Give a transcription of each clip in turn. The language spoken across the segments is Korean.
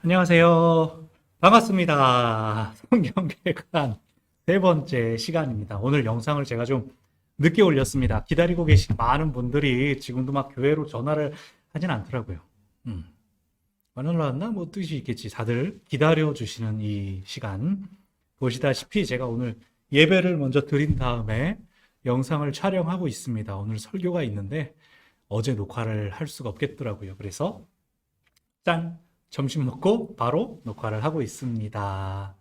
안녕하세요. 반갑습니다. 성경개관 세 번째 시간입니다. 오늘 영상을 제가 좀 늦게 올렸습니다. 기다리고 계신 많은 분들이 지금도 막 교회로 전화를 하진 않더라고요. 음. 안 올라왔나? 뭐 뜻이 있겠지. 다들 기다려 주시는 이 시간. 보시다시피 제가 오늘 예배를 먼저 드린 다음에 영상을 촬영하고 있습니다. 오늘 설교가 있는데 어제 녹화를 할 수가 없겠더라고요. 그래서 짠! 점심 먹고 바로 녹화를 하고 있습니다.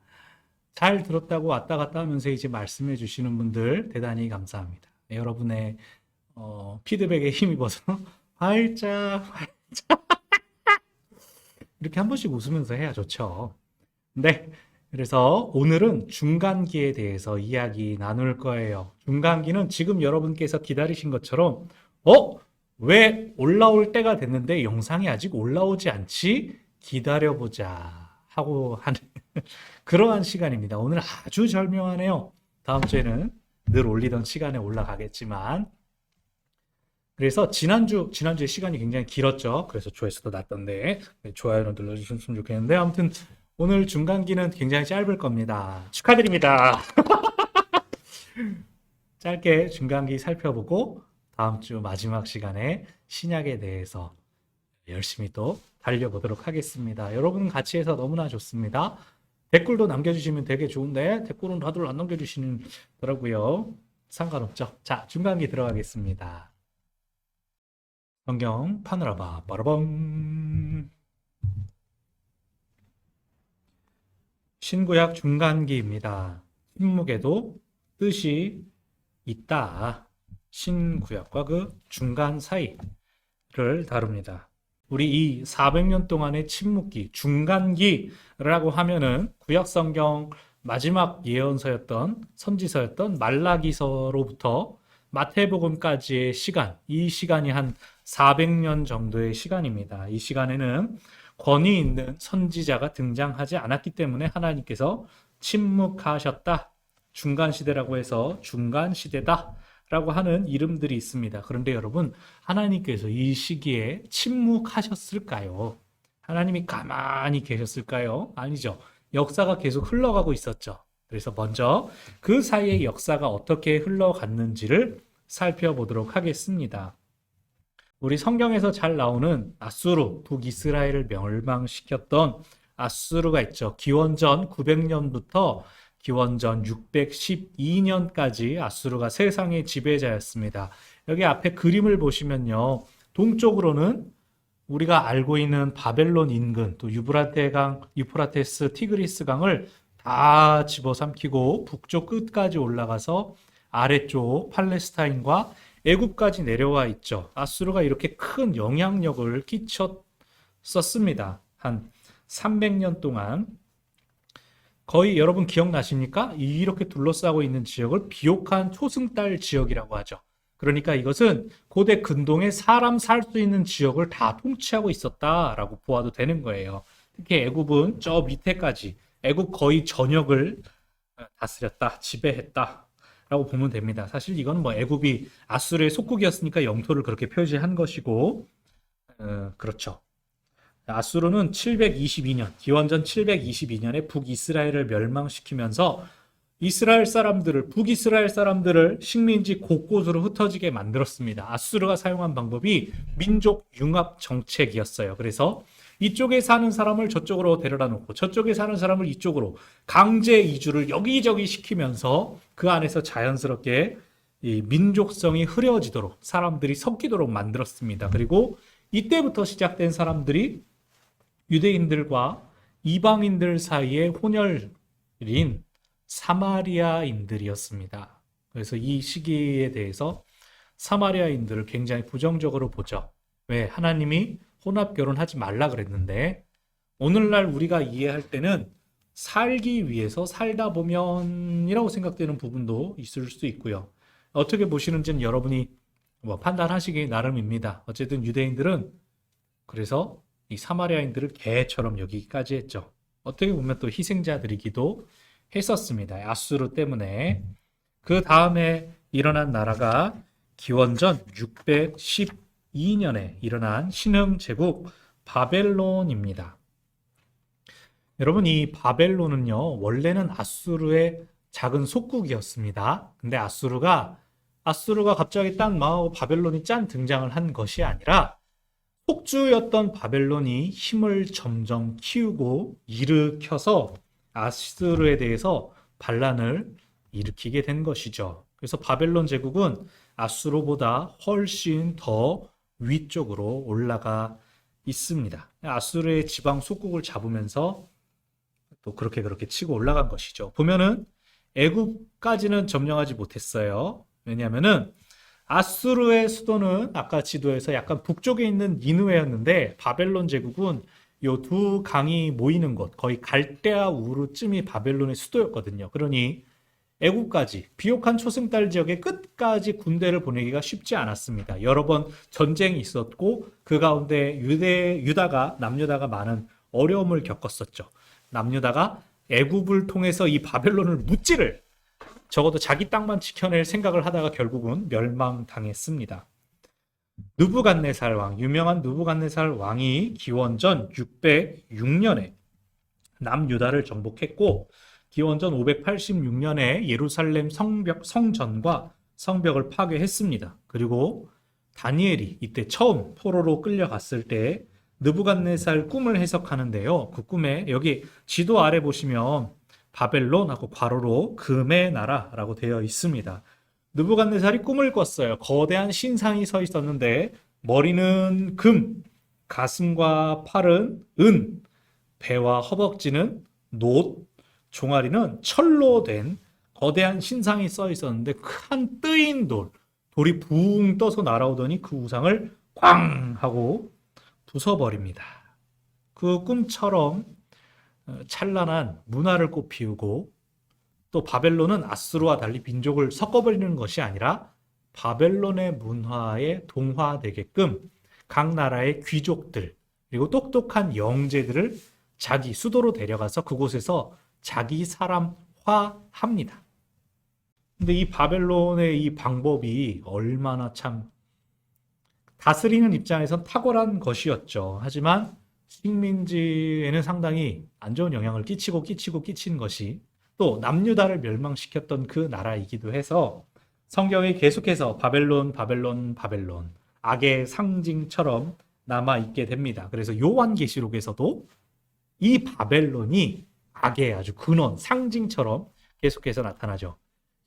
잘 들었다고 왔다 갔다 하면서 이제 말씀해 주시는 분들 대단히 감사합니다. 여러분의 피드백에 힘입어서 활짝 이렇게 한 번씩 웃으면서 해야 좋죠. 네. 그래서 오늘은 중간기에 대해서 이야기 나눌 거예요. 중간기는 지금 여러분께서 기다리신 것처럼 왜 올라올 때가 됐는데 영상이 아직 올라오지 않지? 기다려보자 하고 하는 그러한 시간입니다. 오늘 아주 절묘하네요. 다음 주에는 늘 올리던 시간에 올라가겠지만 그래서 지난주에 시간이 굉장히 길었죠. 그래서 조회수도 낮던데 좋아요를 눌러주셨으면 좋겠는데 아무튼 오늘 중간기는 굉장히 짧을 겁니다. 축하드립니다. 짧게 중간기 살펴보고 다음 주 마지막 시간에 신약에 대해서 열심히 또 달려보도록 하겠습니다. 여러분 같이 해서 너무나 좋습니다. 댓글도 남겨주시면 되게 좋은데 댓글은 다들 안 남겨주시더라고요. 상관없죠. 자, 중간기 들어가겠습니다. 성경 파노라마 빠라밤 신구약 중간기입니다. 신목에도 뜻이 있다. 신구약과 그 중간 사이를 다룹니다. 우리 이 400년 동안의 침묵기, 중간기라고 하면은 구약 성경 마지막 예언서였던 선지서였던 말라기서로부터 마태복음까지의 시간, 이 시간이 한 400년 정도의 시간입니다. 이 시간에는 권위 있는 선지자가 등장하지 않았기 때문에 하나님께서 침묵하셨다. 중간시대라고 해서 중간시대다. 라고 하는 이름들이 있습니다. 그런데 여러분, 하나님께서 이 시기에 침묵하셨을까요? 하나님이 가만히 계셨을까요? 아니죠. 역사가 계속 흘러가고 있었죠. 그래서 먼저 그 사이의 역사가 어떻게 흘러갔는지를 살펴보도록 하겠습니다. 우리 성경에서 잘 나오는 아수르, 북이스라엘을 멸망시켰던 아수르가 있죠. 기원전 900년부터 기원전 612년까지 아수르가 세상의 지배자였습니다. 여기 앞에 그림을 보시면요. 동쪽으로는 우리가 알고 있는 바벨론 인근, 또 유프라테스, 티그리스 강을 다 집어삼키고 북쪽 끝까지 올라가서 아래쪽 팔레스타인과 애굽까지 내려와 있죠. 아수르가 이렇게 큰 영향력을 끼쳤었습니다. 한 300년 동안 거의 여러분 기억나십니까? 이렇게 둘러싸고 있는 지역을 비옥한 초승달 지역이라고 하죠. 그러니까 이것은 고대 근동에 사람 살 수 있는 지역을 다 통치하고 있었다라고 보아도 되는 거예요. 특히 애굽은 저 밑에까지 애굽 거의 전역을 다스렸다, 지배했다. 라고 보면 됩니다. 사실 이건 뭐 애굽이 아수르의 속국이었으니까 영토를 그렇게 표시한 것이고, 그렇죠. 아수르는 722년, 기원전 722년에 북이스라엘을 멸망시키면서 북이스라엘 사람들을 식민지 곳곳으로 흩어지게 만들었습니다. 아수르가 사용한 방법이 민족 융합 정책이었어요. 그래서 이쪽에 사는 사람을 저쪽으로 데려다 놓고 저쪽에 사는 사람을 이쪽으로 강제 이주를 여기저기 시키면서 그 안에서 자연스럽게 이 민족성이 흐려지도록 사람들이 섞이도록 만들었습니다. 그리고 이때부터 시작된 사람들이 유대인들과 이방인들 사이의 혼혈인 사마리아인들이었습니다. 그래서 이 시기에 대해서 사마리아인들을 굉장히 부정적으로 보죠. 왜? 하나님이 혼합 결혼하지 말라 그랬는데 오늘날 우리가 이해할 때는 살기 위해서 살다 보면이라고 생각되는 부분도 있을 수 있고요. 어떻게 보시는지는 여러분이 판단하시기 나름입니다. 어쨌든 유대인들은 그래서 이 사마리아인들을 개처럼 여기까지 했죠. 어떻게 보면 또 희생자들이기도 했었습니다. 아수르 때문에. 그 다음에 일어난 나라가 기원전 612년에 일어난 신흥 제국 바벨론입니다. 여러분, 이 바벨론은요, 원래는 아수르의 작은 속국이었습니다. 근데 아수르가 갑자기 딴 망하고 바벨론이 짠 등장을 한 것이 아니라 속주였던 바벨론이 힘을 점점 키우고 일으켜서 아수르에 대해서 반란을 일으키게 된 것이죠. 그래서 바벨론 제국은 아수르보다 훨씬 더 위쪽으로 올라가 있습니다. 아수르의 지방 속국을 잡으면서 또 그렇게 치고 올라간 것이죠. 보면은 애굽까지는 점령하지 못했어요. 왜냐하면은 아수르의 수도는 아까 지도에서 약간 북쪽에 있는 니느웨였는데 바벨론 제국은 요 두 강이 모이는 곳, 거의 갈대아 우르쯤이 바벨론의 수도였거든요. 그러니 애국까지 비옥한 초승달 지역의 끝까지 군대를 보내기가 쉽지 않았습니다. 여러 번 전쟁이 있었고 그 가운데 남유다가 많은 어려움을 겪었었죠. 남유다가 애굽을 통해서 이 바벨론을 무찌를 적어도 자기 땅만 지켜낼 생각을 하다가 결국은 멸망당했습니다. 느부갓네살 왕, 유명한 느부갓네살 왕이 기원전 606년에 남유다를 정복했고 기원전 586년에 예루살렘 성전과 성벽을 파괴했습니다. 그리고 다니엘이 이때 처음 포로로 끌려갔을 때 느부갓네살 꿈을 해석하는데요. 그 꿈에 여기 지도 아래 보시면 바벨론하고 괄호로 금의 나라라고 되어 있습니다. 느부갓네살이 꿈을 꿨어요. 거대한 신상이 서 있었는데 머리는 금, 가슴과 팔은 은, 배와 허벅지는 놋, 종아리는 철로 된 거대한 신상이 써 있었는데 큰 뜨인 돌이 붕 떠서 날아오더니 그 우상을 꽝 하고 부숴버립니다. 그 꿈처럼 찬란한 문화를 꽃피우고 또 바벨론은 아수르와 달리 민족을 섞어버리는 것이 아니라 바벨론의 문화에 동화되게끔 각 나라의 귀족들 그리고 똑똑한 영재들을 자기 수도로 데려가서 그곳에서 자기 사람화합니다. 근데 이 바벨론의 이 방법이 얼마나 참 다스리는 입장에선 탁월한 것이었죠. 하지만 식민지에는 상당히 안 좋은 영향을 끼친 것이 또 남유다를 멸망시켰던 그 나라이기도 해서 성경에 계속해서 바벨론, 악의 상징처럼 남아있게 됩니다. 그래서 요한계시록에서도 이 바벨론이 악의 아주 근원, 상징처럼 계속해서 나타나죠.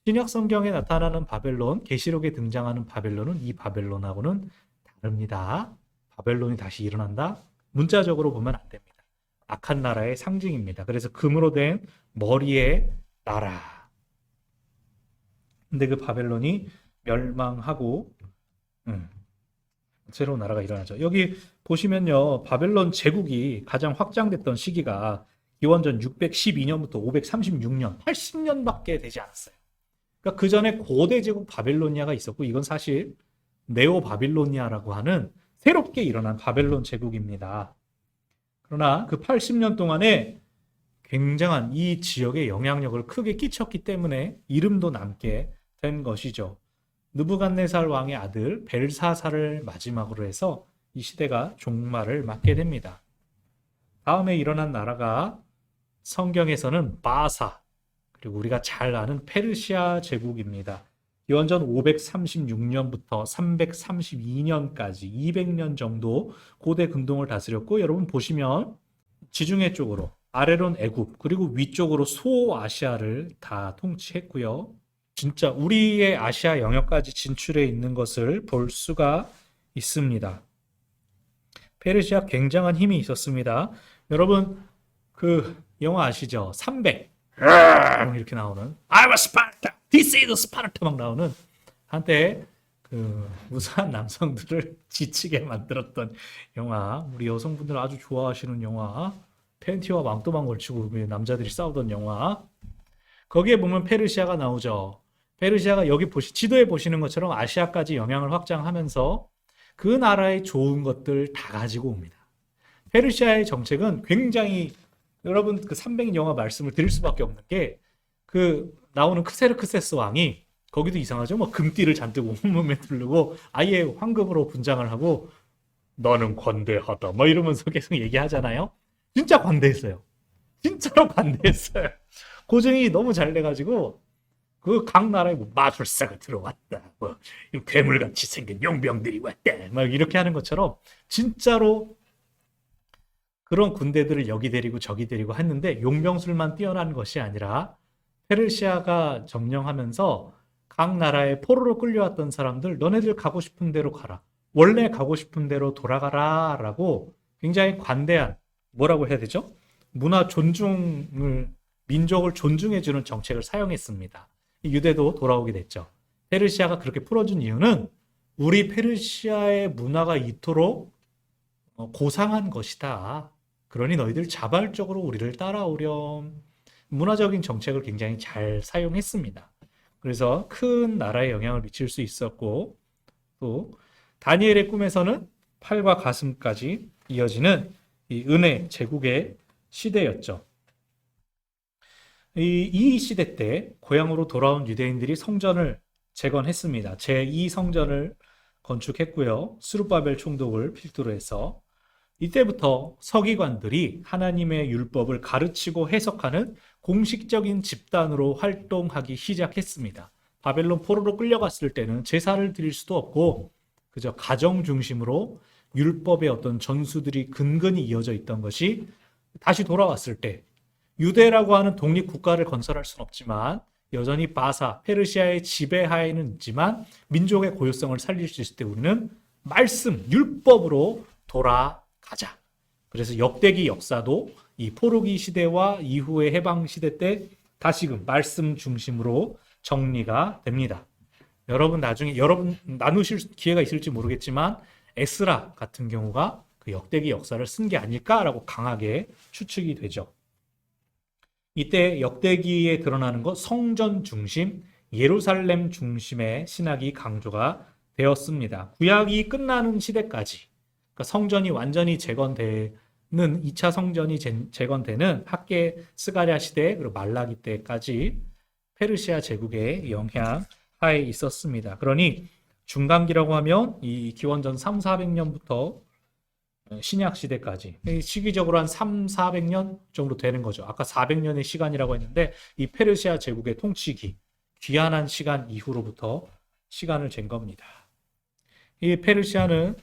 신약 성경에 나타나는 바벨론, 계시록에 등장하는 바벨론은 이 바벨론하고는 다릅니다. 바벨론이 다시 일어난다? 문자적으로 보면 안 됩니다. 악한 나라의 상징입니다. 그래서 금으로 된 머리의 나라. 근데 그 바벨론이 멸망하고 새로운 나라가 일어나죠. 여기 보시면요. 바벨론 제국이 가장 확장됐던 시기가 기원전 612년부터 536년, 80년밖에 되지 않았어요. 그러니까 그 전에 고대 제국 바빌로니아가 있었고 이건 사실 네오 바빌로니아라고 하는 새롭게 일어난 바벨론 제국입니다. 그러나 그 80년 동안에 굉장한 이 지역에 영향력을 크게 끼쳤기 때문에 이름도 남게 된 것이죠. 느부갓네살 왕의 아들 벨사살을 마지막으로 해서 이 시대가 종말을 맞게 됩니다. 다음에 일어난 나라가 성경에서는 바사, 그리고 우리가 잘 아는 페르시아 제국입니다. 기원전 536년부터 332년까지 200년 정도 고대 근동을 다스렸고 여러분 보시면 지중해 쪽으로 아래로는 애굽 그리고 위쪽으로 소아시아를 다 통치했고요. 진짜 우리의 아시아 영역까지 진출해 있는 것을 볼 수가 있습니다. 페르시아 굉장한 힘이 있었습니다. 여러분 그 영화 아시죠? 300 이렇게 나오는 I'm a Sparta, this is Sparta 막 나오는 한때 그 무사한 남성들을 지치게 만들었던 영화, 우리 여성분들 아주 좋아하시는 영화, 팬티와 망토만 걸치고 남자들이 싸우던 영화. 거기에 보면 페르시아가 나오죠. 페르시아가 여기 지도에 보시는 것처럼 아시아까지 영향을 확장하면서 그 나라의 좋은 것들 다 가지고 옵니다. 페르시아의 정책은 굉장히 여러분 그 300년 영화 말씀을 드릴 수밖에 없는 게 그 나오는 크세르크세스 왕이 거기도 이상하죠. 뭐 금띠를 잔뜩 온몸에 두르고 아예 황금으로 분장을 하고 나는 관대하다 뭐 이러면서 계속 얘기하잖아요. 진짜 관대했어요. 진짜로 관대했어요. 고증이 너무 잘 돼가지고 그 각 나라에 뭐 마술사가 들어왔다, 뭐 괴물같이 생긴 용병들이 왔다, 막 이렇게 하는 것처럼 진짜로 그런 군대들을 여기 데리고 저기 데리고 했는데 용병술만 뛰어난 것이 아니라 페르시아가 점령하면서 각 나라에 포로로 끌려왔던 사람들 너네들 가고 싶은 대로 가라. 원래 가고 싶은 대로 돌아가라 라고 굉장히 관대한 뭐라고 해야 되죠? 문화 존중을 민족을 존중해주는 정책을 사용했습니다. 유대도 돌아오게 됐죠. 페르시아가 그렇게 풀어준 이유는 우리 페르시아의 문화가 이토록 고상한 것이다. 그러니 너희들 자발적으로 우리를 따라오렴. 문화적인 정책을 굉장히 잘 사용했습니다. 그래서 큰 나라에 영향을 미칠 수 있었고 또 다니엘의 꿈에서는 팔과 가슴까지 이어지는 이 은혜 제국의 시대였죠. 이 시대 때 고향으로 돌아온 유대인들이 성전을 재건했습니다. 제2 성전을 건축했고요. 스룹바벨 총독을 필두로 해서 이때부터 서기관들이 하나님의 율법을 가르치고 해석하는 공식적인 집단으로 활동하기 시작했습니다. 바벨론 포로로 끌려갔을 때는 제사를 드릴 수도 없고 그저 가정 중심으로 율법의 어떤 전수들이 근근히 이어져 있던 것이 다시 돌아왔을 때 유대라고 하는 독립 국가를 건설할 수는 없지만 여전히 바사, 페르시아의 지배하에는 있지만 민족의 고유성을 살릴 수 있을 때 우리는 말씀, 율법으로 돌아가자. 그래서 역대기 역사도 이 포로기 시대와 이후의 해방 시대 때 다시금 말씀 중심으로 정리가 됩니다. 여러분 나중에 나누실 기회가 있을지 모르겠지만 에스라 같은 경우가 그 역대기 역사를 쓴 게 아닐까라고 강하게 추측이 되죠. 이때 역대기에 드러나는 것 성전 중심, 예루살렘 중심의 신학이 강조가 되었습니다. 구약이 끝나는 시대까지 그러니까 성전이 완전히 재건되는 2차 성전이 재건되는 학계 스가랴 시대 그리고 말라기 때까지 페르시아 제국의 영향 하에 있었습니다. 그러니 중간기라고 하면 이 기원전 3,400년부터 신약 시대까지 시기적으로 한 3,400년 정도 되는 거죠. 아까 400년의 시간이라고 했는데 이 페르시아 제국의 통치기 귀환한 시간 이후로부터 시간을 잰 겁니다. 이 페르시아는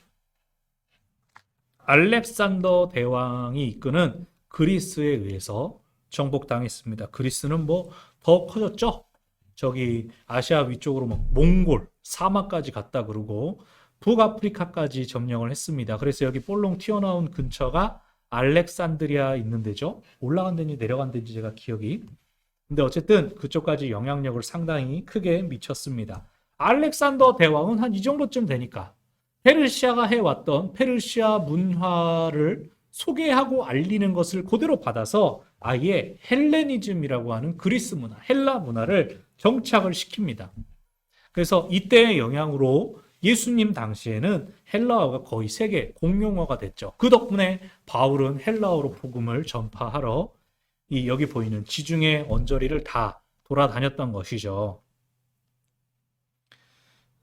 알렉산더 대왕이 이끄는 그리스에 의해서 정복당했습니다. 그리스는 뭐 더 커졌죠. 저기 아시아 위쪽으로 막 몽골 사막까지 갔다 그러고 북아프리카까지 점령을 했습니다. 그래서 여기 볼록 튀어나온 근처가 알렉산드리아 있는 데죠. 올라간 데인지 내려간 데인지 제가 기억이. 근데 어쨌든 그쪽까지 영향력을 상당히 크게 미쳤습니다. 알렉산더 대왕은 한 이 정도쯤 되니까 페르시아가 해왔던 페르시아 문화를 소개하고 알리는 것을 그대로 받아서 아예 헬레니즘이라고 하는 그리스 문화, 헬라 문화를 정착을 시킵니다. 그래서 이때의 영향으로 예수님 당시에는 헬라어가 거의 세계 공용어가 됐죠. 그 덕분에 바울은 헬라어로 복음을 전파하러 이 여기 보이는 지중해 언저리를 다 돌아다녔던 것이죠.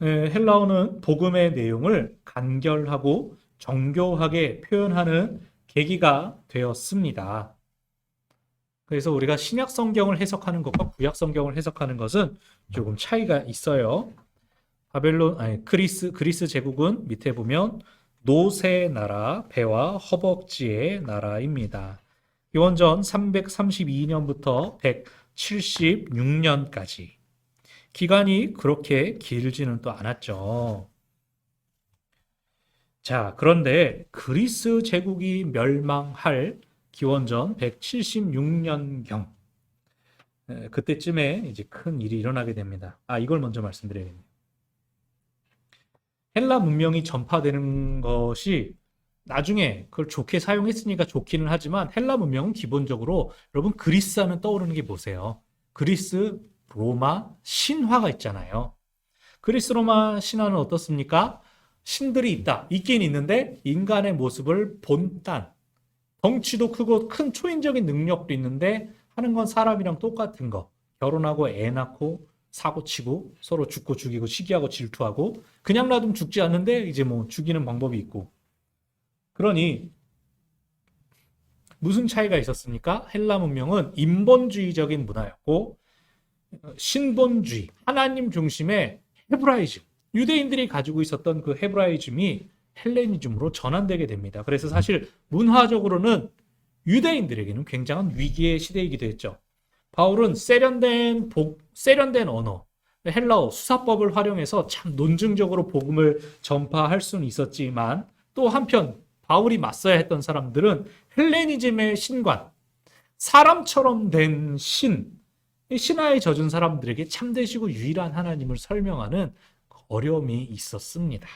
헬라어는 복음의 내용을 간결하고 정교하게 표현하는 계기가 되었습니다. 그래서 우리가 신약 성경을 해석하는 것과 구약 성경을 해석하는 것은 조금 차이가 있어요. 그리스 제국은 밑에 보면 노새 나라, 배와 허벅지의 나라입니다. 기원전 332년부터 176년까지. 기간이 그렇게 길지는 또 않았죠. 자, 그런데 그리스 제국이 멸망할 기원전 176년경 그때쯤에 이제 큰 일이 일어나게 됩니다. 이걸 먼저 말씀드려야겠네요. 헬라 문명이 전파되는 것이 나중에 그걸 좋게 사용했으니까 좋기는 하지만 헬라 문명은 기본적으로 여러분 그리스 하면 떠오르는 게 뭐세요? 그리스 로마 신화가 있잖아요. 그리스 로마 신화는 어떻습니까? 신들이 있긴 있는데 인간의 모습을 본딴 덩치도 크고 큰 초인적인 능력도 있는데 하는 건 사람이랑 똑같은 거. 결혼하고 애 낳고 사고치고 서로 죽고 죽이고 시기하고 질투하고 그냥 놔두면 죽지 않는데 이제 뭐 죽이는 방법이 있고. 그러니 무슨 차이가 있었습니까? 헬라 문명은 인본주의적인 문화였고 신본주의, 하나님 중심의 헤브라이즘, 유대인들이 가지고 있었던 그 헤브라이즘이 헬레니즘으로 전환되게 됩니다. 그래서 사실 문화적으로는 유대인들에게는 굉장한 위기의 시대이기도 했죠. 바울은 세련된 언어, 헬라어, 수사법을 활용해서 참 논증적으로 복음을 전파할 수는 있었지만 또 한편 바울이 맞서야 했던 사람들은 헬레니즘의 신관, 사람처럼 된 신화에 젖은 사람들에게 참되시고 유일한 하나님을 설명하는 어려움이 있었습니다.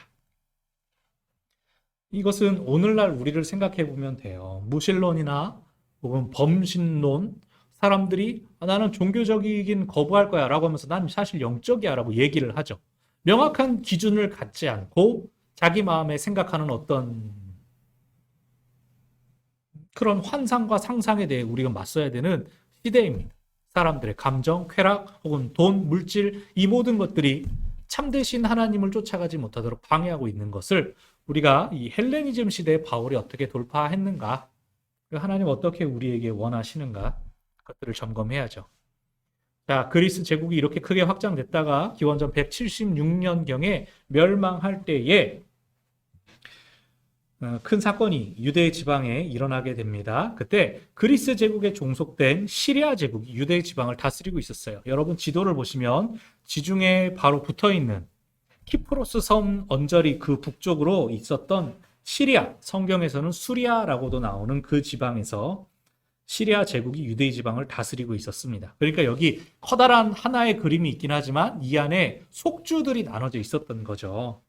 이것은 오늘날 우리를 생각해 보면 돼요. 무신론이나 혹은 범신론, 사람들이 나는 종교적이긴 거부할 거야 라고 하면서 난 사실 영적이야 라고 얘기를 하죠. 명확한 기준을 갖지 않고 자기 마음에 생각하는 어떤 그런 환상과 상상에 대해 우리가 맞서야 되는 시대입니다. 사람들의 감정, 쾌락 혹은 돈, 물질 이 모든 것들이 참되신 하나님을 쫓아가지 못하도록 방해하고 있는 것을 우리가 이 헬레니즘 시대에 바울이 어떻게 돌파했는가, 하나님 어떻게 우리에게 원하시는가 그것들을 점검해야죠. 자, 그리스 제국이 이렇게 크게 확장됐다가 기원전 176년경에 멸망할 때에 큰 사건이 유대 지방에 일어나게 됩니다. 그때 그리스 제국에 종속된 시리아 제국이 유대 지방을 다스리고 있었어요. 여러분 지도를 보시면 지중해 바로 붙어있는 키프로스 섬 언저리 그 북쪽으로 있었던 시리아, 성경에서는 수리아라고도 나오는 그 지방에서 시리아 제국이 유대 지방을 다스리고 있었습니다. 그러니까 여기 커다란 하나의 그림이 있긴 하지만 이 안에 속주들이 나눠져 있었던 거죠.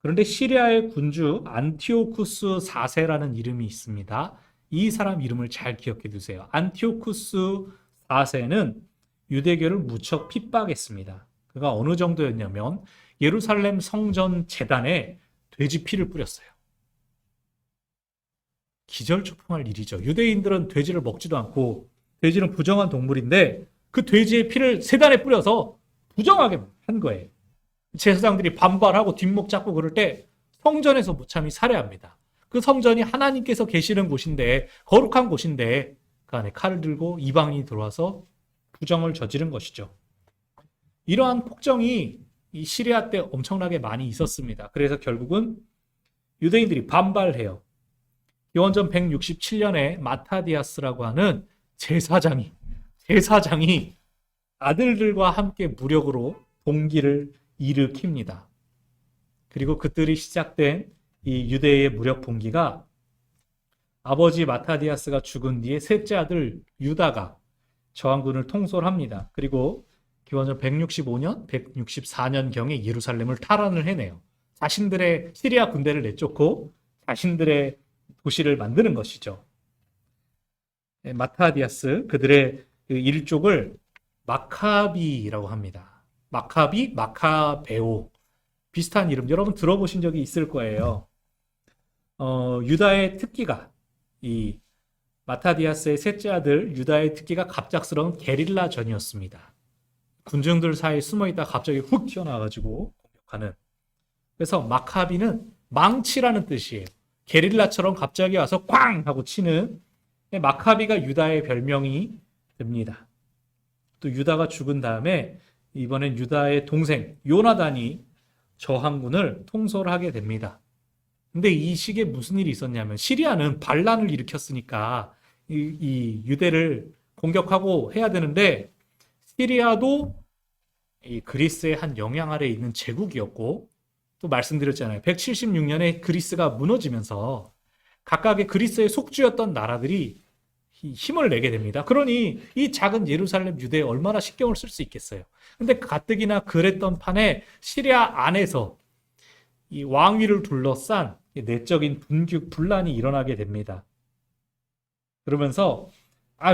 그런데 시리아의 군주 안티오쿠스 4세라는 이름이 있습니다. 이 사람 이름을 잘 기억해 두세요. 안티오쿠스 4세는 유대교를 무척 핍박했습니다. 그가 어느 정도였냐면 예루살렘 성전 제단에 돼지 피를 뿌렸어요. 기절초풍할 일이죠. 유대인들은 돼지를 먹지도 않고 돼지는 부정한 동물인데 그 돼지의 피를 세단에 뿌려서 부정하게 한 거예요. 제사장들이 반발하고 뒷목 잡고 그럴 때 성전에서 무참히 살해합니다. 그 성전이 하나님께서 계시는 곳인데 거룩한 곳인데 그 안에 칼을 들고 이방인이 들어와서 부정을 저지른 것이죠. 이러한 폭정이 이 시리아 때 엄청나게 많이 있었습니다. 그래서 결국은 유대인들이 반발해요. 기원전 167년에 마타디아스라고 하는 제사장이 아들들과 함께 무력으로 봉기를 일으킵니다. 그리고 그들이 시작된 이 유대의 무력 봉기가 아버지 마타디아스가 죽은 뒤에 셋째 아들 유다가 저항군을 통솔합니다. 그리고 기원전 165년, 164년경에 예루살렘을 탈환을 해내요. 자신들의 시리아 군대를 내쫓고 자신들의 도시를 만드는 것이죠. 마타디아스, 그들의 그 일족을 마카비라고 합니다. 마카비, 마카베오. 비슷한 이름 여러분 들어보신 적이 있을 거예요. 유다의 특기가 이 마타디아스의 셋째 아들 유다의 특기가 갑작스러운 게릴라전이었습니다. 군중들 사이에 숨어있다 갑자기 훅 튀어나와가지고 공격하는. 그래서 마카비는 망치라는 뜻이에요. 게릴라처럼 갑자기 와서 꽝 하고 치는 마카비가 유다의 별명이 됩니다. 또 유다가 죽은 다음에 이번엔 유다의 동생 요나단이 저항군을 통솔하게 됩니다. 근데 이 시기에 무슨 일이 있었냐면 시리아는 반란을 일으켰으니까 이 유대를 공격하고 해야 되는데 시리아도 이 그리스의 한 영향 아래에 있는 제국이었고 또 말씀드렸잖아요. 176년에 그리스가 무너지면서 각각의 그리스의 속주였던 나라들이 힘을 내게 됩니다. 그러니 이 작은 예루살렘 유대에 얼마나 신경을 쓸 수 있겠어요. 근데 가뜩이나 그랬던 판에 시리아 안에서 이 왕위를 둘러싼 내적인 분란이 일어나게 됩니다. 그러면서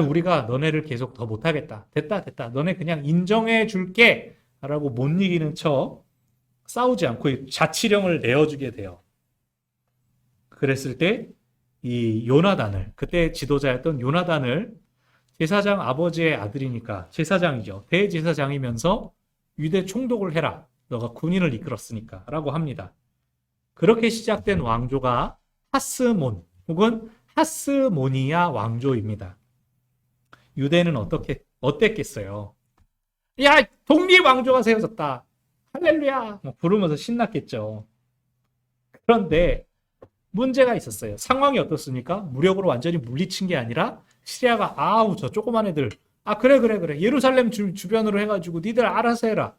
우리가 너네를 계속 더 못하겠다. 됐다. 너네 그냥 인정해 줄게 라고 못 이기는 척 싸우지 않고 자치령을 내어주게 돼요. 그랬을 때 이 요나단을, 그때 지도자였던 요나단을 제사장 아버지의 아들이니까 제사장이죠. 대제사장이면서 유대 총독을 해라. 너가 군인을 이끌었으니까 라고 합니다. 그렇게 시작된 왕조가 하스몬 혹은 하스모니아 왕조입니다. 유대는 어땠겠어요? 야, 독립 왕조가 세워졌다. 할렐루야! 뭐 부르면서 신났겠죠. 그런데 문제가 있었어요. 상황이 어떻습니까? 무력으로 완전히 물리친 게 아니라 시리아가 아우 저 조그만 애들 그래 예루살렘 주변으로 해가지고 니들 알아서 해라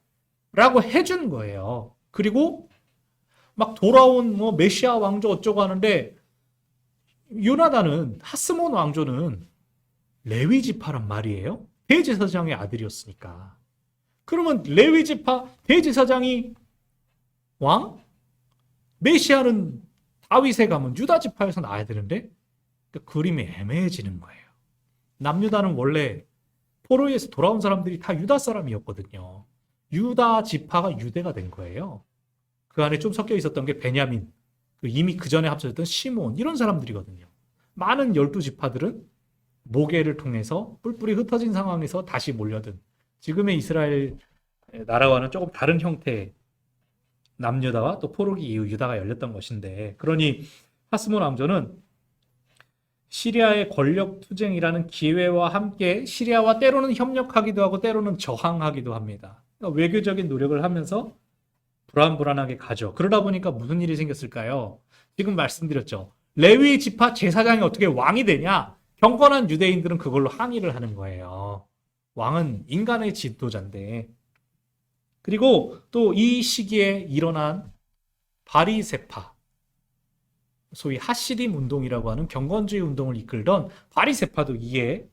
라고 해준 거예요. 그리고 막 돌아온 뭐 메시아 왕조 어쩌고 하는데 요나단은 하스몬 왕조는 레위 지파란 말이에요. 대제사장의 아들이었으니까. 그러면 레위 지파 대제사장이 왕? 메시아는 다윗에 가면 유다 지파에서 나와야 되는데 그러니까 그림이 애매해지는 거예요. 남유다는 원래 포로에서 돌아온 사람들이 다 유다 사람이었거든요. 유다 지파가 유대가 된 거예요. 그 안에 좀 섞여 있었던 게 베냐민, 이미 그 전에 합쳐졌던 시몬 이런 사람들이거든요. 많은 12지파들은 모계를 통해서 뿔뿔이 흩어진 상황에서 다시 몰려든 지금의 이스라엘 나라와는 조금 다른 형태의 남유다와 또 포로기 이후 유다가 열렸던 것인데, 그러니 하스몬 왕조는 시리아의 권력 투쟁이라는 기회와 함께 시리아와 때로는 협력하기도 하고 때로는 저항하기도 합니다. 그러니까 외교적인 노력을 하면서 불안불안하게 가죠. 그러다 보니까 무슨 일이 생겼을까요? 지금 말씀드렸죠. 레위 지파 제사장이 어떻게 왕이 되냐? 경건한 유대인들은 그걸로 항의를 하는 거예요. 왕은 인간의 지도자인데. 그리고 또 이 시기에 일어난 바리세파, 소위 하시dim 운동이라고 하는 경건주의 운동을 이끌던 바리세파도 이에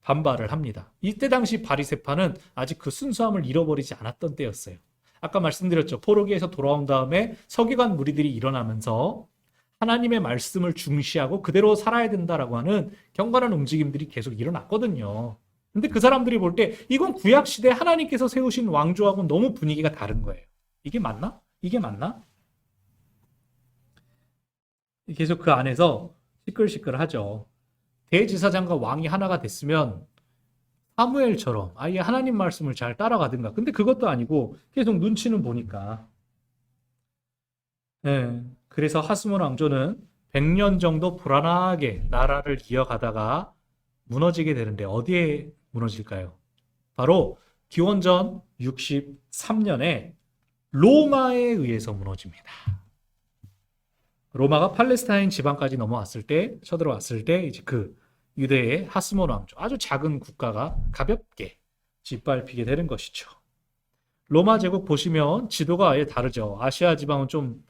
반발을 합니다. 이때 당시 바리세파는 아직 그 순수함을 잃어버리지 않았던 때였어요. 아까 말씀드렸죠. 포로기에서 돌아온 다음에 서기관 무리들이 일어나면서 하나님의 말씀을 중시하고 그대로 살아야 된다라고 하는 경건한 움직임들이 계속 일어났거든요. 근데 그 사람들이 볼 때 이건 구약시대 하나님께서 세우신 왕조하고는 너무 분위기가 다른 거예요. 이게 맞나? 이게 맞나? 계속 그 안에서 시끌시끌하죠. 대제사장과 왕이 하나가 됐으면 사무엘처럼 아예 하나님 말씀을 잘 따라가든가. 근데 그것도 아니고 계속 눈치는 보니까. 그래서 하스몬 왕조는 100년 정도 불안하게 나라를 이어가다가 무너지게 되는데 어디에 무너질까요? 바로 기원전 63년에 로마에 의해서 무너집니다. 로마가 팔레스타인 지방까지 넘어왔을 때, 쳐들어왔을 때 이제 그 유대의 하스몬 왕조, 아주 작은 국가가 가볍게 짓밟히게 되는 것이죠. 로마 제국 보시면 지도가 아예 다르죠. 아시아 지방은 좀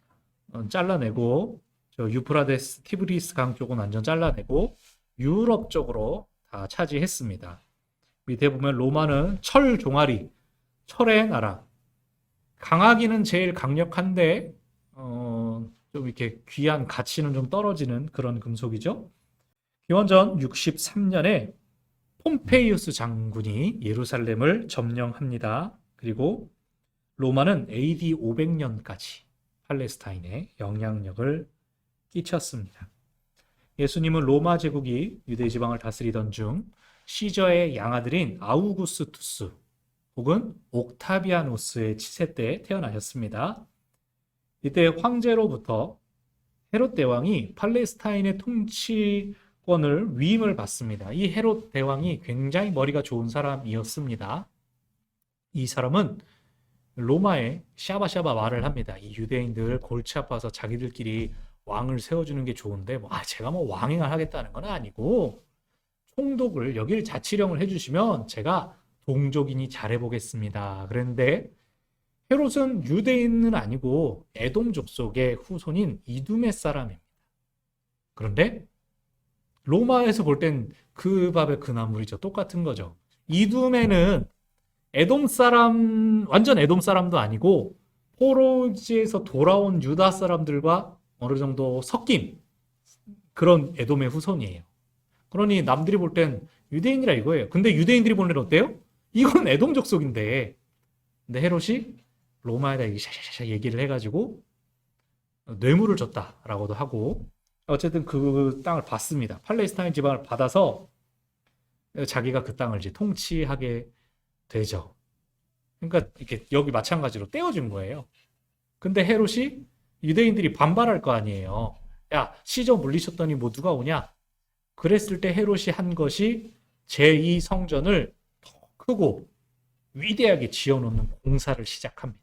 잘라내고, 저 유프라데스, 티브리스 강 쪽은 완전 잘라내고 유럽 쪽으로 다 차지했습니다. 밑에 보면 로마는 철 종아리, 철의 나라. 강하기는 제일 강력한데 좀 이렇게 귀한 가치는 좀 떨어지는 그런 금속이죠. 기원전 63년에 폼페이우스 장군이 예루살렘을 점령합니다. 그리고 로마는 AD 500년까지 팔레스타인에 영향력을 끼쳤습니다. 예수님은 로마 제국이 유대 지방을 다스리던 중 시저의 양아들인 아우구스투스 혹은 옥타비아노스의 치세 때 태어나셨습니다. 이때 황제로부터 헤롯 대왕이 팔레스타인의 통치권을 위임을 받습니다. 이 헤롯 대왕이 굉장히 머리가 좋은 사람이었습니다. 이 사람은 로마에 샤바샤바 말을 합니다. 이 유대인들 골치 아파서 자기들끼리 왕을 세워주는 게 좋은데 제가 왕행을 하겠다는 건 아니고 총독을 여길 자치령을 해주시면 제가 동족이니 잘해보겠습니다. 그런데 헤롯은 유대인은 아니고 에돔 족속의 후손인 이두메 사람입니다. 그런데 로마에서 볼 땐 그 밥에 그 나물이죠. 똑같은 거죠. 이두메는 에돔 사람, 완전 에돔 사람도 아니고 포로지에서 돌아온 유다 사람들과 어느 정도 섞인 그런 에돔의 후손이에요. 그러니 남들이 볼 땐 유대인이라 이거예요. 근데 유대인들이 보는 건 어때요? 이건 에돔 족속인데. 근데 헤롯이 로마에다 샤샤샤 얘기를 해가지고 뇌물을 줬다라고도 하고 어쨌든 그 땅을 받습니다. 팔레스타인 지방을 받아서 자기가 그 땅을 이제 통치하게 되죠. 그러니까 이렇게 여기 마찬가지로 떼어준 거예요. 근데 헤롯이 유대인들이 반발할 거 아니에요. 야, 시저 물리쳤더니 누가 오냐? 그랬을 때 헤롯이 한 것이 제2 성전을 더 크고 위대하게 지어놓는 공사를 시작합니다.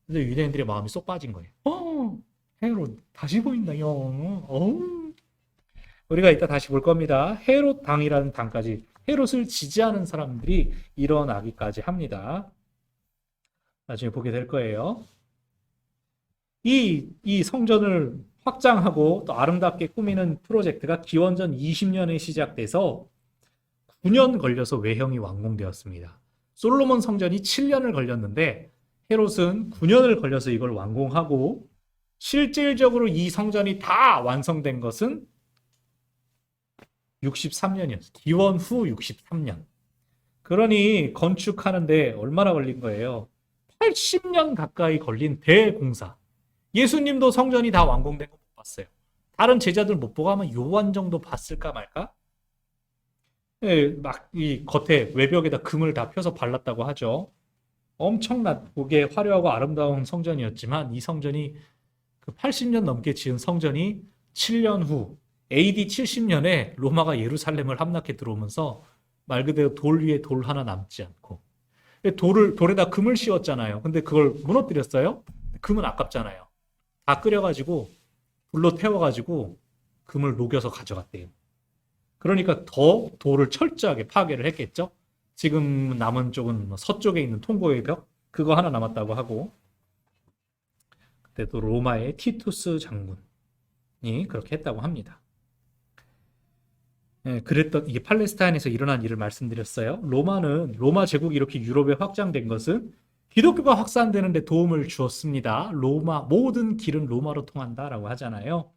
근데 유대인들의 마음이 쏙 빠진 거예요. 헤롯 다시 보인다, 형. 우리가 이따 다시 볼 겁니다. 헤롯 당이라는 당까지, 헤롯을 지지하는 사람들이 일어나기까지 합니다. 나중에 보게 될 거예요. 이 성전을 확장하고 또 아름답게 꾸미는 프로젝트가 기원전 20년에 시작돼서 9년 걸려서 외형이 완공되었습니다. 솔로몬 성전이 7년을 걸렸는데 헤롯은 9년을 걸려서 이걸 완공하고, 실질적으로 이 성전이 다 완성된 것은 63년이었어요. 기원 후 63년. 그러니 건축하는데 얼마나 걸린 거예요? 80년 가까이 걸린 대공사. 예수님도 성전이 다 완공된 거 못 봤어요. 다른 제자들 못 보고 아마 요한 정도 봤을까 말까? 예, 막 이 겉에 외벽에다 금을 다 펴서 발랐다고 하죠. 엄청나게 화려하고 아름다운 성전이었지만 이 성전이 그 80년 넘게 지은 성전이 7년 후 AD 70년에 로마가 예루살렘을 함락해 들어오면서 말 그대로 돌 위에 돌 하나 남지 않고, 돌에다 금을 씌웠잖아요. 근데 그걸 무너뜨렸어요. 금은 아깝잖아요. 다 끓여가지고 불로 태워가지고 금을 녹여서 가져갔대요. 그러니까 더 돌을 철저하게 파괴를 했겠죠. 지금 남은 쪽은 서쪽에 있는 통고의 벽, 그거 하나 남았다고 하고, 그때도 로마의 티투스 장군이 그렇게 했다고 합니다. 예, 그랬던, 이게 팔레스타인에서 일어난 일을 말씀드렸어요. 로마 제국이 이렇게 유럽에 확장된 것은 기독교가 확산되는 데 도움을 주었습니다. 모든 길은 로마로 통한다라고 하잖아요.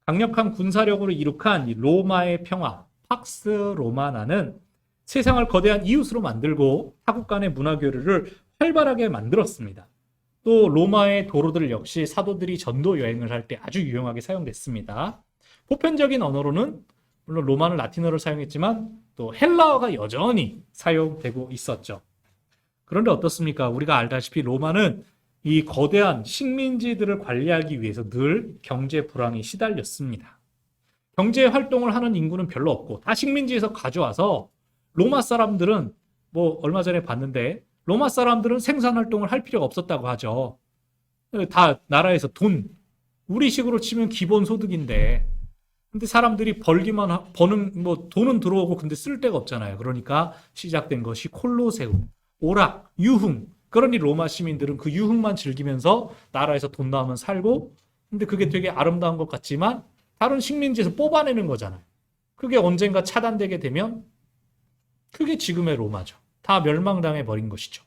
강력한 군사력으로 이룩한 이 로마의 평화, 팍스 로마나는 세상을 거대한 이웃으로 만들고 타국 간의 문화 교류를 활발하게 만들었습니다. 또 로마의 도로들 역시 사도들이 전도 여행을 할 때 아주 유용하게 사용됐습니다. 보편적인 언어로는 물론 로마는 라틴어를 사용했지만 또 헬라어가 여전히 사용되고 있었죠. 그런데 어떻습니까? 우리가 알다시피 로마는 이 거대한 식민지들을 관리하기 위해서 늘 경제 불황에 시달렸습니다. 경제 활동을 하는 인구는 별로 없고 다 식민지에서 가져와서, 로마 사람들은 뭐 얼마 전에 봤는데 로마 사람들은 생산 활동을 할 필요가 없었다고 하죠. 다 나라에서 우리식으로 치면 기본 소득인데, 근데 사람들이 버는 뭐 돈은 들어오고 근데 쓸 데가 없잖아요. 그러니까 시작된 것이 콜로세움, 오락, 유흥. 그러니 로마 시민들은 그 유흥만 즐기면서 나라에서 돈 나오면 살고, 근데 그게 되게 아름다운 것 같지만 다른 식민지에서 뽑아내는 거잖아요. 그게 언젠가 차단되게 되면 그게 지금의 로마죠. 다 멸망당해 버린 것이죠.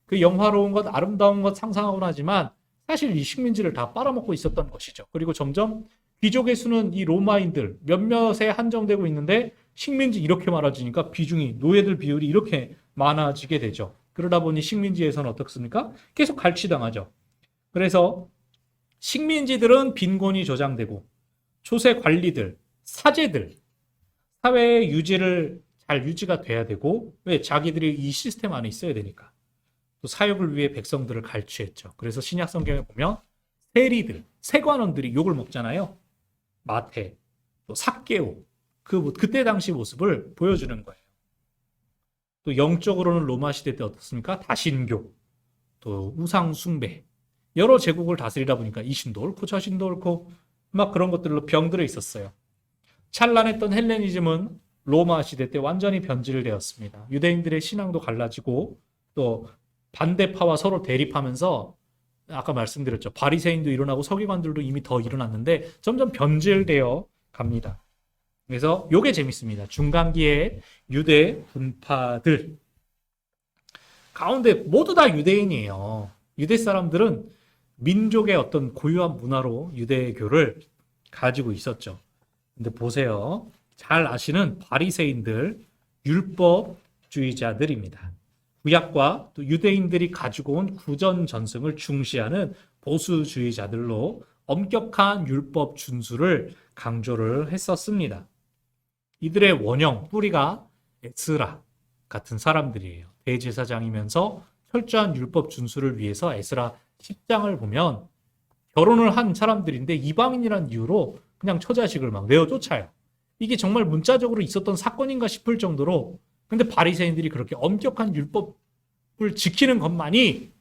그 영화로운 것, 아름다운 것 상상하곤 하지만 사실 이 식민지를 다 빨아먹고 있었던 것이죠. 그리고 점점 귀족의 수는 이 로마인들 몇몇에 한정되고 있는데 식민지 이렇게 많아지니까 노예들 비율이 이렇게 많아지게 되죠. 그러다 보니 식민지에서는 어떻습니까? 계속 갈취당하죠. 그래서 식민지들은 빈곤이 조장되고 초세 관리들, 사제들, 사회의 잘 유지가 돼야 되고, 왜? 자기들이 이 시스템 안에 있어야 되니까. 또 사역을 위해 백성들을 갈취했죠. 그래서 신약 성경에 보면 세리들, 세관원들이 욕을 먹잖아요. 마태, 또 삭개오, 그때 당시 모습을 보여주는 거예요. 또 영적으로는 로마 시대 때 어떻습니까? 다신교, 또 우상 숭배, 여러 제국을 다스리다 보니까 이 신도 옳고 저 신도 옳고 막 그런 것들로 병들어 있었어요. 찬란했던 헬레니즘은 로마 시대 때 완전히 변질되었습니다. 유대인들의 신앙도 갈라지고 또 반대파와 서로 대립하면서, 아까 말씀드렸죠. 바리새인도 일어나고 서기관들도 이미 더 일어났는데 점점 변질되어 갑니다. 그래서 요게 재밌습니다. 중간기의 유대 분파들 가운데 모두 다 유대인이에요. 유대 사람들은 민족의 어떤 고유한 문화로 유대교를 가지고 있었죠. 근데 보세요. 잘 아시는 바리새인들, 율법주의자들입니다. 구약과 또 유대인들이 가지고 온 구전 전승을 중시하는 보수주의자들로 엄격한 율법 준수를 강조를 했었습니다. 이들의 원형, 뿌리가 에스라 같은 사람들이에요. 대제사장이면서 철저한 율법 준수를 위해서 에스라 10장을 보면 결혼을 한 사람들인데 이방인이라는 이유로 그냥 처자식을 막 내어 쫓아요. 이게 정말 문자적으로 있었던 사건인가 싶을 정도로 근데 바리새인들이 그렇게 엄격한 율법을 지키는 것만이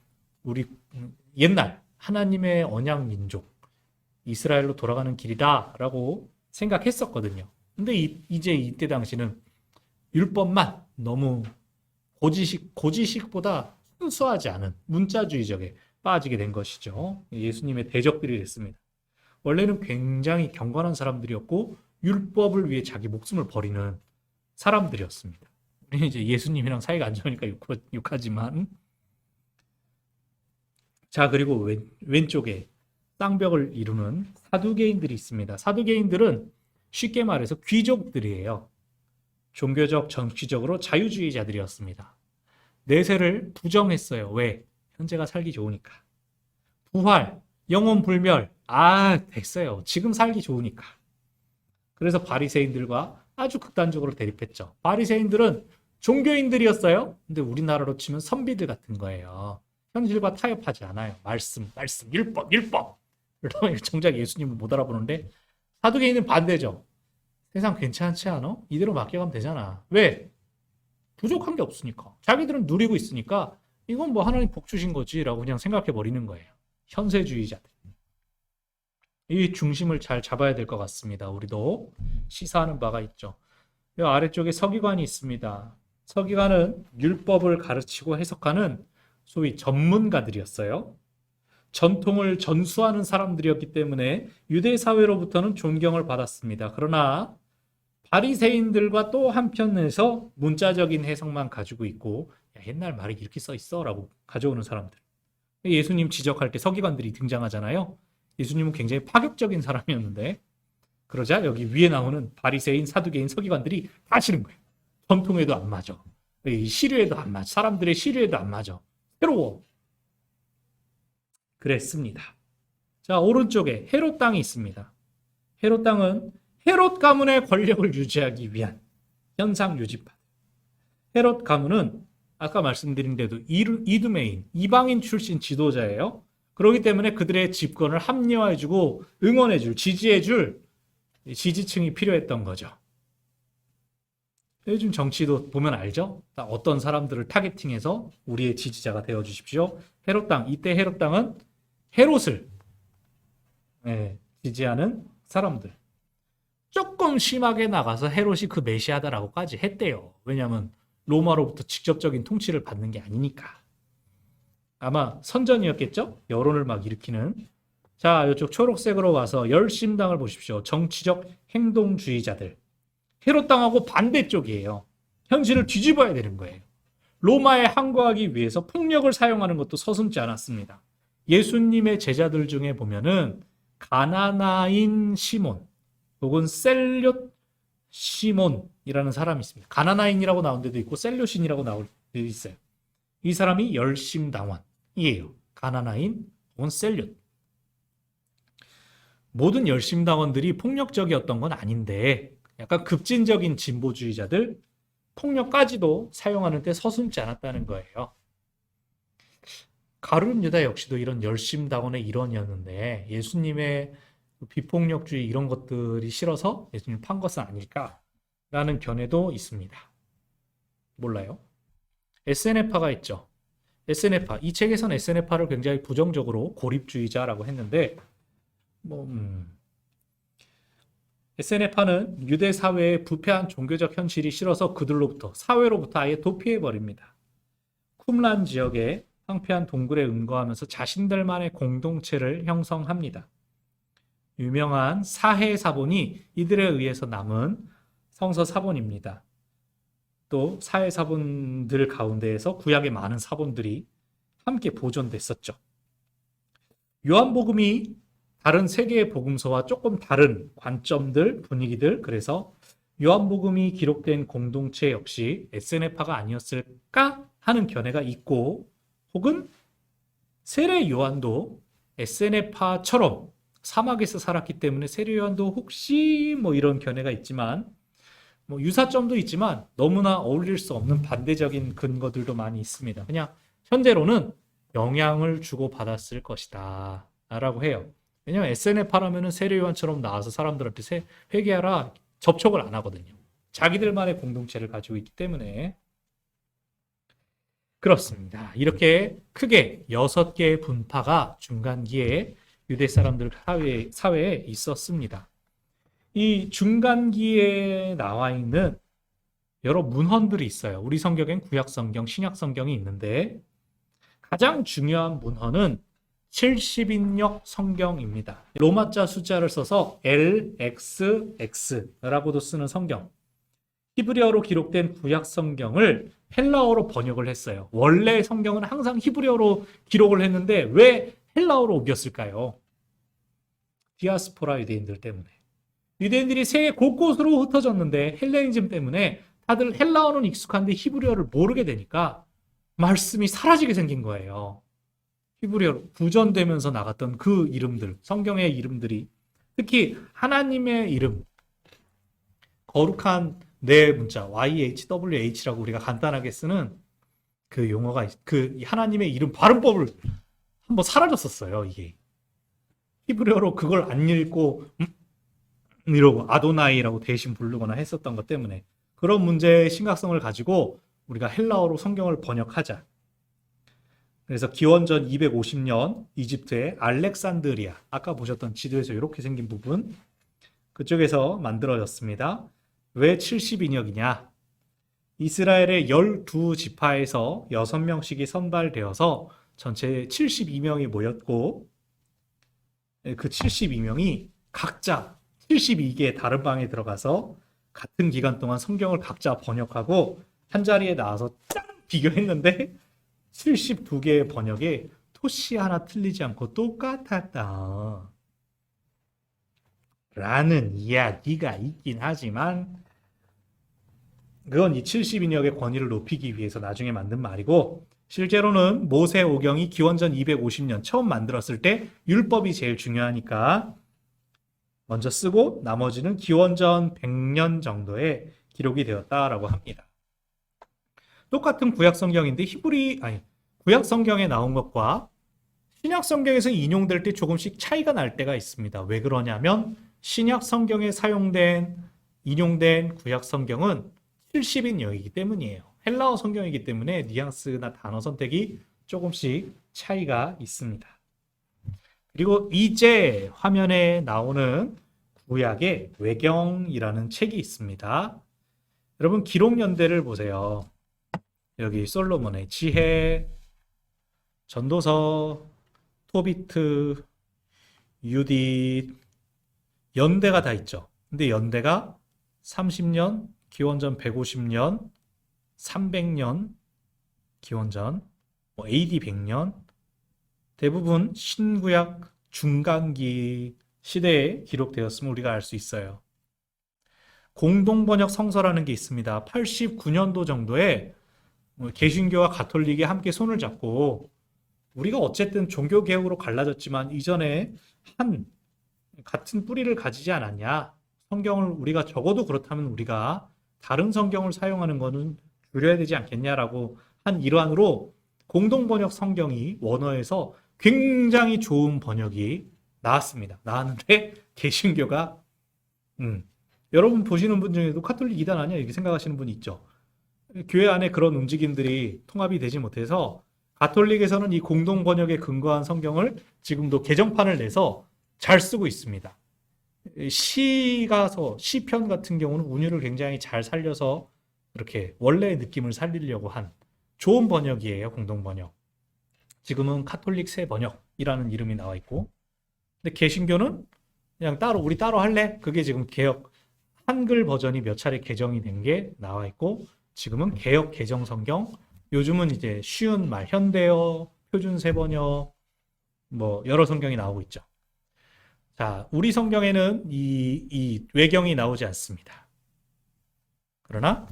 우리 옛날 하나님의 언약 민족 이스라엘로 돌아가는 길이다라고 생각했었거든요. 근데 이제 이때 당시는 율법만 너무 고지식보다 순수하지 않은 문자주의적에 빠지게 된 것이죠. 예수님의 대적들이 됐습니다. 원래는 굉장히 경건한 사람들이었고 율법을 위해 자기 목숨을 버리는 사람들이었습니다. 우리는 이제 예수님이랑 사이가 안 좋으니까 욕하지만 자 그리고 왼쪽에 쌍벽을 이루는 사두개인들이 있습니다. 사두개인들은 쉽게 말해서 귀족들이에요. 종교적, 정치적으로 자유주의자들이었습니다. 내세를 부정했어요. 왜? 현재가 살기 좋으니까. 부활, 영원 불멸, 됐어요. 지금 살기 좋으니까. 그래서 바리새인들과 아주 극단적으로 대립했죠. 바리새인들은 종교인들이었어요. 근데 우리나라로 치면 선비들 같은 거예요. 현실과 타협하지 않아요. 말씀, 율법. 정작 예수님을 못 알아보는데 사두개인은 반대죠. 세상 괜찮지 않아? 이대로 맡겨가면 되잖아. 왜? 부족한 게 없으니까. 자기들은 누리고 있으니까 이건 뭐 하나님 복 주신 거지라고 그냥 생각해 버리는 거예요. 현세주의자들. 이 중심을 잘 잡아야 될 것 같습니다. 우리도 시사하는 바가 있죠. 이 아래쪽에 서기관이 있습니다. 서기관은 율법을 가르치고 해석하는 소위 전문가들이었어요. 전통을 전수하는 사람들이었기 때문에 유대 사회로부터는 존경을 받았습니다. 그러나 바리새인들과 또 한편에서 문자적인 해석만 가지고 있고 옛날 말이 이렇게 써 있어 라고 가져오는 사람들. 예수님 지적할 때 서기관들이 등장하잖아요. 예수님은 굉장히 파격적인 사람이었는데 그러자 여기 위에 나오는 바리새인, 사두개인, 서기관들이 다 싫은 거예요. 전통에도 안 맞아. 시류에도 안 맞아. 사람들의 시류에도 안 맞아. 새로워. 그랬습니다. 자, 오른쪽에 헤롯 땅이 있습니다. 헤롯 땅은 헤롯 가문의 권력을 유지하기 위한 현상 유지파. 헤롯 가문은 아까 말씀드린 대로 이두메인, 이방인 출신 지도자예요. 그렇기 때문에 그들의 집권을 합리화해주고 응원해줄, 지지해줄 지지층이 필요했던 거죠. 요즘 정치도 보면 알죠? 어떤 사람들을 타겟팅해서 우리의 지지자가 되어주십시오. 헤롯 땅, 이때 헤롯 땅은 헤롯을 지지하는 사람들. 조금 심하게 나가서 헤롯이 그 메시아다라고까지 했대요. 왜냐하면 로마로부터 직접적인 통치를 받는 게 아니니까. 아마 선전이었겠죠? 여론을 막 일으키는. 자, 이쪽 초록색으로 와서 열심당을 보십시오. 정치적 행동주의자들. 헤롯 땅하고 반대쪽이에요. 현실을 뒤집어야 되는 거예요. 로마에 항거하기 위해서 폭력을 사용하는 것도 서슴지 않았습니다. 예수님의 제자들 중에 보면은 가나나인 시몬 혹은 셀료 시몬이라는 사람이 있습니다. 가나나인이라고 나온 데도 있고 셀료신이라고 나올 데도 있어요. 이 사람이 열심당원이에요. 가나나인 혹은 셀료. 모든 열심당원들이 폭력적이었던 건 아닌데 약간 급진적인 진보주의자들 폭력까지도 사용하는 데 서슴지 않았다는 거예요. 가룟 유다 역시도 이런 열심당원의 일원이었는데 예수님의 비폭력주의 이런 것들이 싫어서 예수님 판 것은 아닐까라는 견해도 있습니다. 몰라요. 에스에네파가 있죠. 에스에네파. 이 책에서는 에스에네파를 굉장히 부정적으로 고립주의자라고 했는데 에스에네파는 유대 사회의 부패한 종교적 현실이 싫어서 그들로부터 사회로부터 아예 도피해버립니다. 쿰란 지역에 황폐한 동굴에 은거하면서 자신들만의 공동체를 형성합니다. 유명한 사해 사본이 이들에 의해서 남은 성서 사본입니다. 또 사해 사본들 가운데에서 구약의 많은 사본들이 함께 보존됐었죠. 요한복음이 다른 세 개의 복음서와 조금 다른 관점들, 분위기들, 그래서 요한복음이 기록된 공동체 역시 에스에네파가 아니었을까 하는 견해가 있고 혹은 세례 요한도 에스에네파처럼 사막에서 살았기 때문에 세례 요한도 혹시 이런 견해가 있지만 유사점도 있지만 너무나 어울릴 수 없는 반대적인 근거들도 많이 있습니다. 그냥 현재로는 영향을 주고받았을 것이다 라고 해요. 왜냐하면 에스에네파라면 세례 요한처럼 나와서 사람들한테 회개하라 접촉을 안 하거든요. 자기들만의 공동체를 가지고 있기 때문에 그렇습니다. 이렇게 크게 6개의 분파가 중간기에 유대 사람들 사회에 있었습니다. 이 중간기에 나와 있는 여러 문헌들이 있어요. 우리 성경엔 구약 성경, 신약 성경이 있는데 가장 중요한 문헌은 70인역 성경입니다. 로마자 숫자를 써서 LXX라고도 쓰는 성경. 히브리어로 기록된 구약 성경을 헬라어로 번역을 했어요. 원래 성경은 항상 히브리어로 기록을 했는데 왜 헬라어로 옮겼을까요? 디아스포라 유대인들 때문에. 유대인들이 세계 곳곳으로 흩어졌는데 헬레니즘 때문에 다들 헬라어는 익숙한데 히브리어를 모르게 되니까 말씀이 사라지게 생긴 거예요. 히브리어로 구전되면서 나갔던 그 이름들, 성경의 이름들이 특히 하나님의 이름, 거룩한 네 문자 YHWH라고 우리가 간단하게 쓰는 그 용어가 그 하나님의 이름 발음법을 한번 사라졌었어요. 이게 히브리어로 그걸 안 읽고 이러고 아도나이라고 대신 부르거나 했었던 것 때문에 그런 문제의 심각성을 가지고 우리가 헬라어로 성경을 번역하자. 그래서 기원전 250년 이집트의 알렉산드리아, 아까 보셨던 지도에서 이렇게 생긴 부분, 그쪽에서 만들어졌습니다. 왜 70인역이냐? 이스라엘의 12지파에서 6명씩이 선발되어서 전체 72명이 모였고 그 72명이 각자 72개의 다른 방에 들어가서 같은 기간 동안 성경을 각자 번역하고 한 자리에 나와서 짠! 비교했는데 72개의 번역에 토시 하나 틀리지 않고 똑같았다. 라는 이야기가 있긴 하지만 그건 이 70인역의 권위를 높이기 위해서 나중에 만든 말이고 실제로는 모세오경이 기원전 250년 처음 만들었을 때 율법이 제일 중요하니까 먼저 쓰고 나머지는 기원전 100년 정도에 기록이 되었다라고 합니다. 똑같은 구약 성경인데 구약 성경에 나온 것과 신약 성경에서 인용될 때 조금씩 차이가 날 때가 있습니다. 왜 그러냐면 신약 성경에 인용된 구약 성경은 70인역이기 때문이에요. 헬라어 성경이기 때문에 뉘앙스나 단어 선택이 조금씩 차이가 있습니다. 그리고 이제 화면에 나오는 구약의 외경이라는 책이 있습니다. 여러분 기록 연대를 보세요. 여기 솔로몬의 지혜, 전도서, 토비트, 유딧, 연대가 다 있죠. 근데 연대가 30년, 기원전 150년, 300년, 기원전, AD 100년, 대부분 신구약 중간기 시대에 기록되었음을 우리가 알 수 있어요. 공동번역 성서라는 게 있습니다. 89년도 정도에 개신교와 가톨릭이 함께 손을 잡고 우리가 어쨌든 종교개혁으로 갈라졌지만 이전에 같은 뿌리를 가지지 않았냐. 성경을 우리가 적어도 그렇다면 우리가 다른 성경을 사용하는 거는 줄여야 되지 않겠냐라고 한 일환으로 공동번역 성경이 원어에서 굉장히 좋은 번역이 나왔는데 개신교가 여러분 보시는 분 중에도 카톨릭 이단 아니야 이렇게 생각하시는 분이 있죠. 교회 안에 그런 움직임들이 통합이 되지 못해서 가톨릭에서는 이 공동번역에 근거한 성경을 지금도 개정판을 내서 잘 쓰고 있습니다. 시편 같은 경우는 운율을 굉장히 잘 살려서 이렇게 원래의 느낌을 살리려고 한 좋은 번역이에요. 공동번역. 지금은 카톨릭 새 번역이라는 이름이 나와 있고 근데 개신교는 그냥 우리 따로 할래? 그게 지금 개혁 한글 버전이 몇 차례 개정이 된 게 나와 있고 지금은 개혁 개정 성경 요즘은 이제 쉬운 말 현대어 표준 세번역 여러 성경이 나오고 있죠. 자, 우리 성경에는 이 외경이 나오지 않습니다. 그러나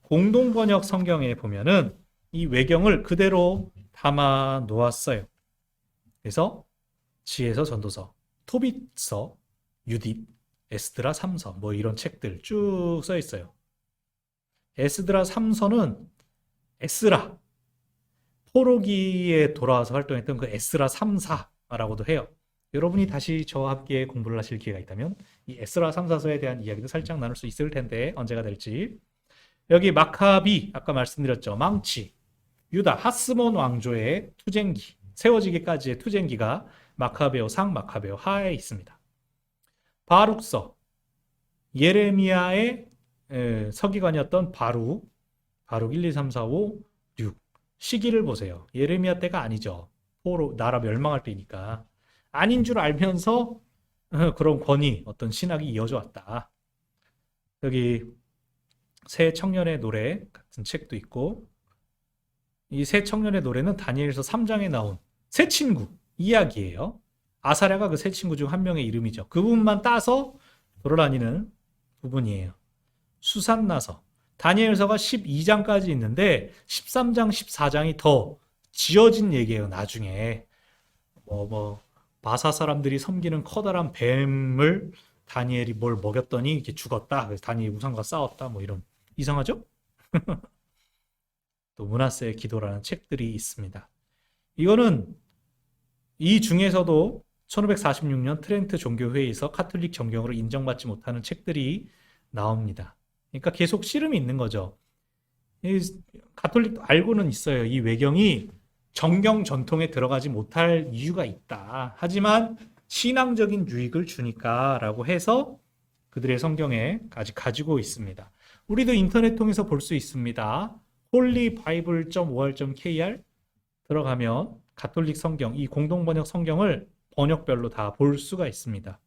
공동번역 성경에 보면은 이 외경을 그대로 담아 놓았어요. 그래서 지혜서, 전도서, 토빗서, 유딧, 에스드라 3서 이런 책들 쭉 써 있어요. 에스드라 3서는 에스라 포로기에 돌아와서 활동했던 그 에스라 3사라고도 해요. 여러분이 다시 저와 함께 공부를 하실 기회가 있다면 이 에스라 3, 4서에 대한 이야기도 살짝 나눌 수 있을 텐데 언제가 될지. 여기 마카비 아까 말씀드렸죠. 망치, 유다, 하스몬 왕조의 투쟁기, 세워지기까지의 투쟁기가 마카베오 상, 마카베오 하에 있습니다. 바룩서, 예레미야의 서기관이었던 바룩 1, 2, 3, 4, 5, 6 시기를 보세요. 예레미야 때가 아니죠. 포로 나라 멸망할 때니까 아닌 줄 알면서 그런 권위, 어떤 신학이 이어져 왔다. 여기 새 청년의 노래 같은 책도 있고, 이 새 청년의 노래는 다니엘서 3장에 나온 새 친구 이야기예요. 아사랴가 그 새 친구 중 한 명의 이름이죠. 그 부분만 따서 돌아다니는 부분이에요. 수산나서, 다니엘서가 12장까지 있는데 13장, 14장이 더 지어진 얘기예요. 나중에 바사 사람들이 섬기는 커다란 뱀을 다니엘이 뭘 먹였더니 이렇게 죽었다. 그래서 다니엘이 우상과 싸웠다. 뭐 이런 이상하죠? 또 므낫세의 기도라는 책들이 있습니다. 이거는 이 중에서도 1546년 트렌트 종교회의에서 카톨릭 정경으로 인정받지 못하는 책들이 나옵니다. 그러니까 계속 씨름이 있는 거죠. 가톨릭도 알고는 있어요. 이 외경이 정경 전통에 들어가지 못할 이유가 있다. 하지만 신앙적인 유익을 주니까 라고 해서 그들의 성경에 아직 가지고 있습니다. 우리도 인터넷 통해서 볼 수 있습니다. holybible.or.kr 들어가면 가톨릭 성경, 이 공동번역 성경을 번역별로 다 볼 수가 있습니다.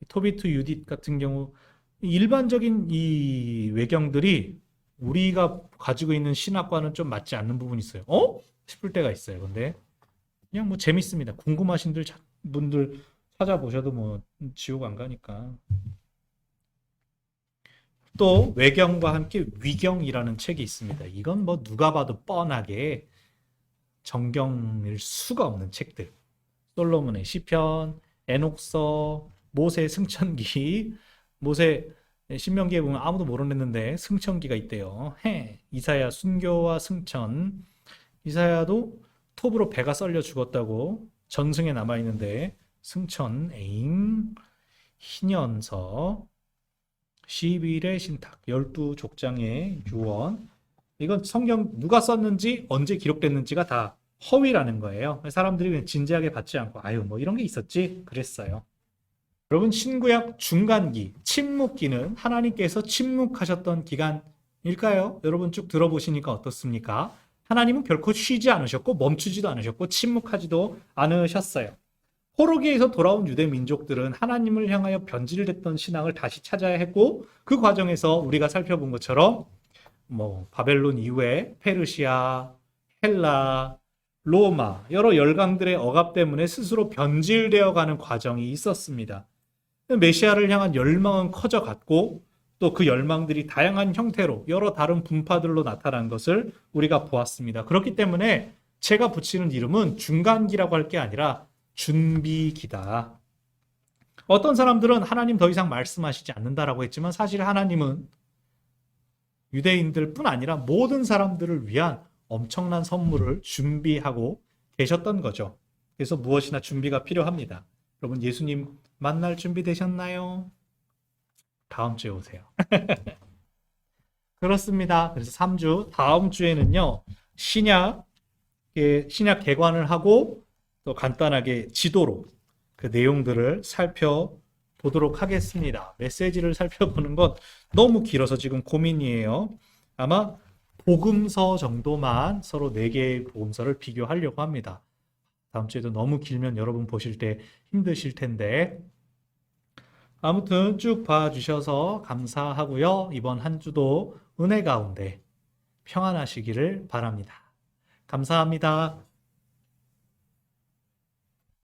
토비투 유딧 같은 경우 일반적인 이 외경들이 우리가 가지고 있는 신학과는 좀 맞지 않는 부분이 있어요. 싶을 때가 있어요. 근데 그냥 뭐 재밌습니다. 궁금하신 분들 찾아보셔도 뭐 지옥 안 가니까. 또 외경과 함께 위경이라는 책이 있습니다. 이건 뭐 누가 봐도 뻔하게 정경일 수가 없는 책들. 솔로몬의 시편, 에녹서, 모세 승천기, 모세 신명기에 보면 아무도 모르는데 승천기가 있대요. 이사야 순교와 승천. 이사야도 톱으로 배가 썰려 죽었다고 전승에 남아있는데 승천, 희년서, 11의 신탁, 12족장의 유언. 이건 성경 누가 썼는지 언제 기록됐는지가 다 허위라는 거예요. 사람들이 그냥 진지하게 받지 않고 뭐 이런 게 있었지 그랬어요. 여러분, 신구약 중간기, 침묵기는 하나님께서 침묵하셨던 기간일까요? 여러분 쭉 들어보시니까 어떻습니까? 하나님은 결코 쉬지 않으셨고 멈추지도 않으셨고 침묵하지도 않으셨어요. 포로기에서 돌아온 유대 민족들은 하나님을 향하여 변질됐던 신앙을 다시 찾아야 했고, 그 과정에서 우리가 살펴본 것처럼 바벨론 이후에 페르시아, 헬라, 로마 여러 열강들의 억압 때문에 스스로 변질되어 가는 과정이 있었습니다. 메시아를 향한 열망은 커져갔고 또 그 열망들이 다양한 형태로 여러 다른 분파들로 나타난 것을 우리가 보았습니다. 그렇기 때문에 제가 붙이는 이름은 중간기라고 할 게 아니라 준비기다. 어떤 사람들은 하나님 더 이상 말씀하시지 않는다라고 했지만 사실 하나님은 유대인들뿐 아니라 모든 사람들을 위한 엄청난 선물을 준비하고 계셨던 거죠. 그래서 무엇이나 준비가 필요합니다. 여러분, 예수님 만날 준비 되셨나요? 다음 주에 오세요. 그렇습니다. 그래서 3주, 다음 주에는요, 신약 개관을 하고 또 간단하게 지도로 그 내용들을 살펴보도록 하겠습니다. 메시지를 살펴보는 건 너무 길어서 지금 고민이에요. 아마 복음서 정도만 서로 4개의 복음서를 비교하려고 합니다. 다음 주에도 너무 길면 여러분 보실 때 힘드실 텐데, 아무튼 쭉 봐주셔서 감사하고요. 이번 한 주도 은혜 가운데 평안하시기를 바랍니다. 감사합니다.